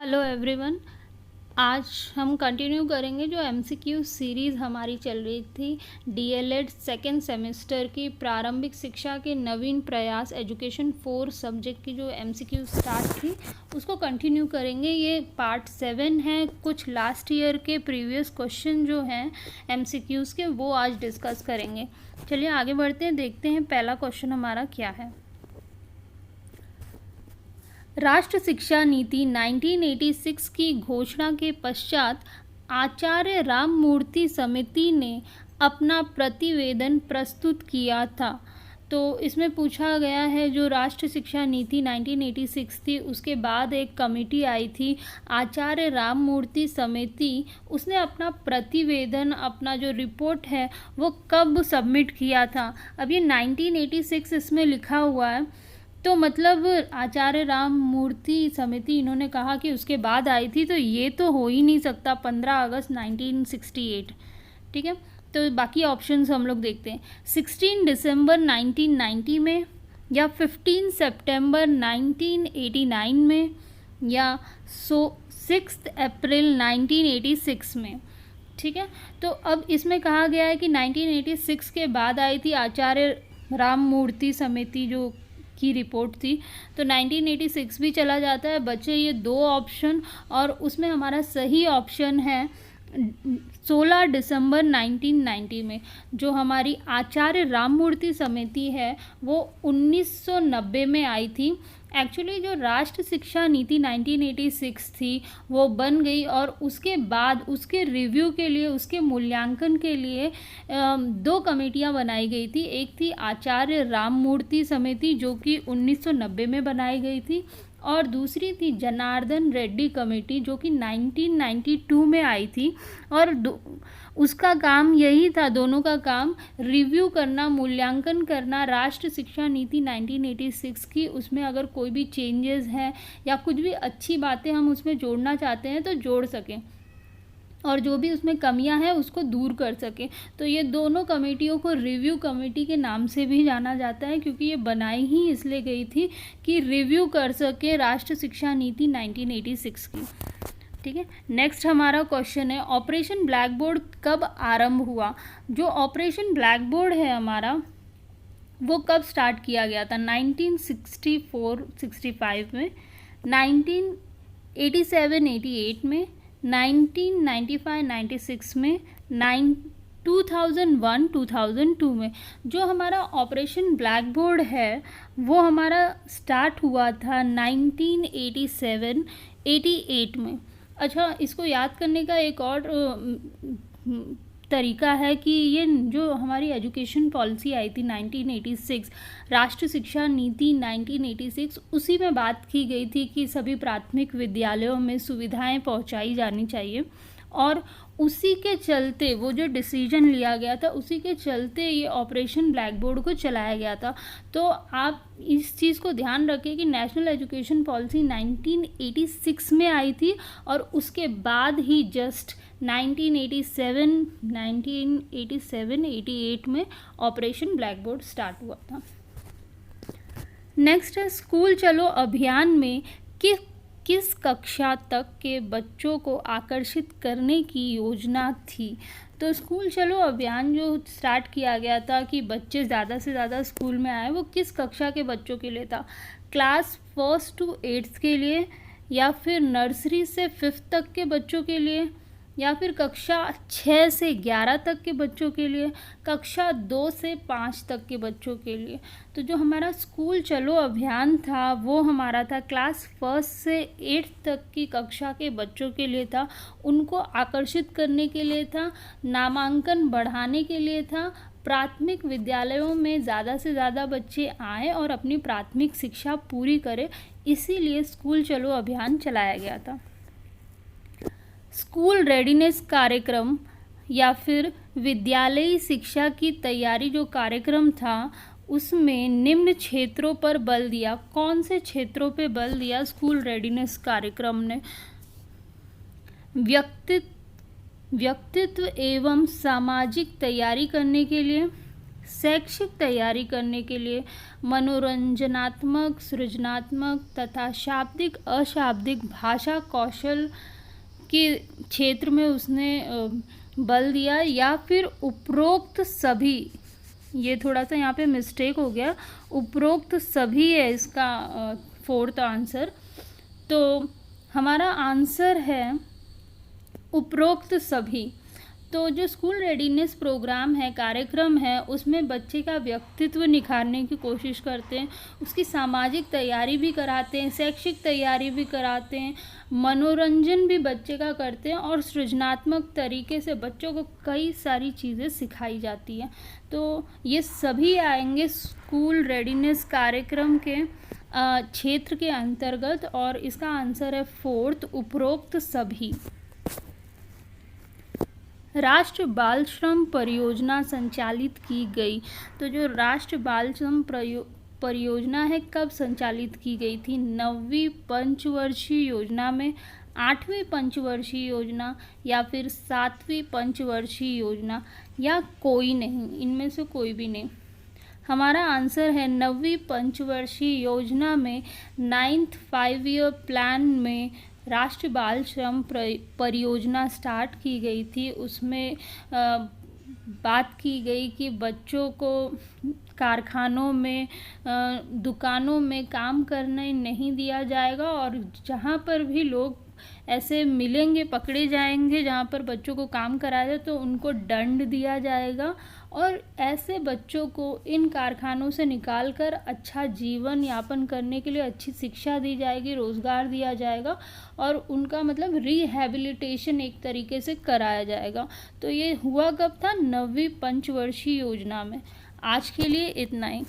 Hello everyone. आज हम continue करेंगे जो एमसीक्यू सीरीज़ हमारी चल रही थी डीएलएड सेकेंड सेमेस्टर की प्रारंभिक शिक्षा के नवीन प्रयास एजुकेशन 4 सब्जेक्ट की जो एमसीक्यू स्टार्ट थी उसको कंटिन्यू करेंगे। ये पार्ट 7 है। कुछ लास्ट ईयर के प्रीवियस क्वेश्चन जो हैं एमसीक्यूज़ के वो आज डिस्कस करेंगे। चलिए आगे बढ़ते हैं, देखते हैं पहला क्वेश्चन हमारा क्या है। राष्ट्र शिक्षा नीति 1986 की घोषणा के पश्चात आचार्य राममूर्ति समिति ने अपना प्रतिवेदन प्रस्तुत किया था। तो इसमें पूछा गया है जो राष्ट्र शिक्षा नीति 1986 थी उसके बाद एक कमेटी आई थी आचार्य राममूर्ति समिति, उसने अपना प्रतिवेदन, अपना जो रिपोर्ट है वो कब सबमिट किया था। अब ये 1986 इसमें लिखा हुआ है तो मतलब आचार्य राममूर्ति समिति इन्होंने कहा कि उसके बाद आई थी, तो ये तो हो ही नहीं सकता 15 अगस्त 1968। ठीक है, तो बाकी ऑप्शंस हम लोग देखते हैं। 16 दिसंबर 1990 में, या 15 सितंबर 1989 में, या 6 अप्रैल 1986 में। ठीक है, तो अब इसमें कहा गया है कि 1986 के बाद आई थी आचार्य राममूर्ति समिति जो की रिपोर्ट थी, तो 1986 भी चला जाता है। बचे ये दो ऑप्शन और उसमें हमारा सही ऑप्शन है 16 दिसंबर 1990 में। जो हमारी आचार्य राममूर्ति समिति है वो 1990 में आई थी। एक्चुअली जो राष्ट्र शिक्षा नीति 1986 थी वो बन गई और उसके बाद उसके रिव्यू के लिए, उसके मूल्यांकन के लिए दो कमेटियां बनाई गई थी। एक थी आचार्य राममूर्ति समिति जो कि 1990 में बनाई गई थी, और दूसरी थी जनार्दन रेड्डी कमेटी जो कि 1992 में आई थी। और उसका काम यही था, दोनों का काम रिव्यू करना, मूल्यांकन करना राष्ट्र शिक्षा नीति 1986 की। उसमें अगर कोई भी चेंजेस हैं या कुछ भी अच्छी बातें हम उसमें जोड़ना चाहते हैं तो जोड़ सकें, और जो भी उसमें कमियां हैं उसको दूर कर सकें। तो ये दोनों कमेटियों को रिव्यू कमेटी के नाम से भी जाना जाता है, क्योंकि ये बनाई ही इसलिए गई थी कि रिव्यू कर सके राष्ट्र शिक्षा नीति 1986 की। ठीक है, नेक्स्ट हमारा क्वेश्चन है ऑपरेशन ब्लैक बोर्ड कब आरंभ हुआ। जो ऑपरेशन ब्लैक बोर्ड है हमारा वो कब स्टार्ट किया गया था? 1964-65 में, 1987-88 में, 1995-96 में, 2001-2002 में। जो हमारा ऑपरेशन ब्लैक बोर्ड है वो हमारा स्टार्ट हुआ था 1987-88 में। अच्छा, इसको याद करने का एक और तरीका है कि ये जो हमारी एजुकेशन पॉलिसी आई थी 1986, राष्ट्र शिक्षा नीति 1986, उसी में बात की गई थी कि सभी प्राथमिक विद्यालयों में सुविधाएं पहुंचाई जानी चाहिए, और उसी के चलते वो जो डिसीजन लिया गया था उसी के चलते ये ऑपरेशन ब्लैक बोर्ड को चलाया गया था। तो आप इस चीज़ को ध्यान रखें कि नेशनल एजुकेशन पॉलिसी 1986 में आई थी और उसके बाद ही जस्ट 1987-88 में ऑपरेशन ब्लैक बोर्ड स्टार्ट हुआ था। नेक्स्ट है स्कूल चलो अभियान में किस कक्षा तक के बच्चों को आकर्षित करने की योजना थी। तो स्कूल चलो अभियान जो स्टार्ट किया गया था कि बच्चे ज़्यादा से ज़्यादा स्कूल में आए, वो किस कक्षा के बच्चों के लिए था? क्लास 1 to 8 के लिए, या फिर नर्सरी से 5th तक के बच्चों के लिए, या फिर कक्षा 6 से 11 तक के बच्चों के लिए, कक्षा 2 से 5 तक के बच्चों के लिए। तो जो हमारा स्कूल चलो अभियान था वो हमारा था क्लास 1 से 8 तक की कक्षा के बच्चों के लिए था। उनको आकर्षित करने के लिए था, नामांकन बढ़ाने के लिए था, प्राथमिक विद्यालयों में ज़्यादा से ज़्यादा बच्चे आएँ और अपनी प्राथमिक शिक्षा पूरी करें, इसीलिए स्कूल चलो अभियान चलाया गया था। स्कूल रेडीनेस कार्यक्रम या फिर विद्यालयी शिक्षा की तैयारी जो कार्यक्रम था उसमें निम्न क्षेत्रों पर बल दिया। कौन से क्षेत्रों पे बल दिया स्कूल रेडीनेस कार्यक्रम ने? व्यक्तित्व एवं सामाजिक तैयारी करने के लिए, शैक्षिक तैयारी करने के लिए मनोरंजनात्मक, सृजनात्मक तथा शाब्दिक अशाब्दिक भाषा कौशल के क्षेत्र में उसने बल दिया, या फिर उपरोक्त सभी, ये थोड़ा सा यहाँ पे मिस्टेक हो गया, उपरोक्त सभी है इसका फोर्थ आंसर। तो हमारा आंसर है उपरोक्त सभी। तो जो स्कूल रेडीनेस प्रोग्राम है, कार्यक्रम है, उसमें बच्चे का व्यक्तित्व निखारने की कोशिश करते हैं, उसकी सामाजिक तैयारी भी कराते हैं, शैक्षिक तैयारी भी कराते हैं, मनोरंजन भी बच्चे का करते हैं और सृजनात्मक तरीके से बच्चों को कई सारी चीज़ें सिखाई जाती हैं। तो ये सभी आएंगे स्कूल रेडीनेस कार्यक्रम के क्षेत्र के अंतर्गत, और इसका आंसर है फोर्थ, उपरोक्त सभी। राष्ट्रीय बाल श्रम परियोजना संचालित की गई। तो जो राष्ट्रीय बाल श्रम परियोजना है, कब संचालित की गई थी? 9वीं पंचवर्षीय योजना में, 8वीं पंचवर्षीय योजना, या फिर 7वीं पंचवर्षीय योजना, या कोई नहीं, इनमें से कोई भी नहीं। हमारा आंसर है 9वीं पंचवर्षीय योजना में, 9th 5-year प्लान में राष्ट्रीय बाल श्रम परियोजना स्टार्ट की गई थी। उसमें बात की गई कि बच्चों को कारखानों में, दुकानों में काम करने नहीं दिया जाएगा, और जहाँ पर भी लोग ऐसे मिलेंगे, पकड़े जाएंगे जहाँ पर बच्चों को काम कराया जाए, तो उनको दंड दिया जाएगा, और ऐसे बच्चों को इन कारखानों से निकालकर अच्छा जीवन यापन करने के लिए अच्छी शिक्षा दी जाएगी, रोज़गार दिया जाएगा, और उनका मतलब रिहैबिलिटेशन एक तरीके से कराया जाएगा। तो ये हुआ कब था? 9वीं पंचवर्षीय योजना में। आज के लिए इतना ही।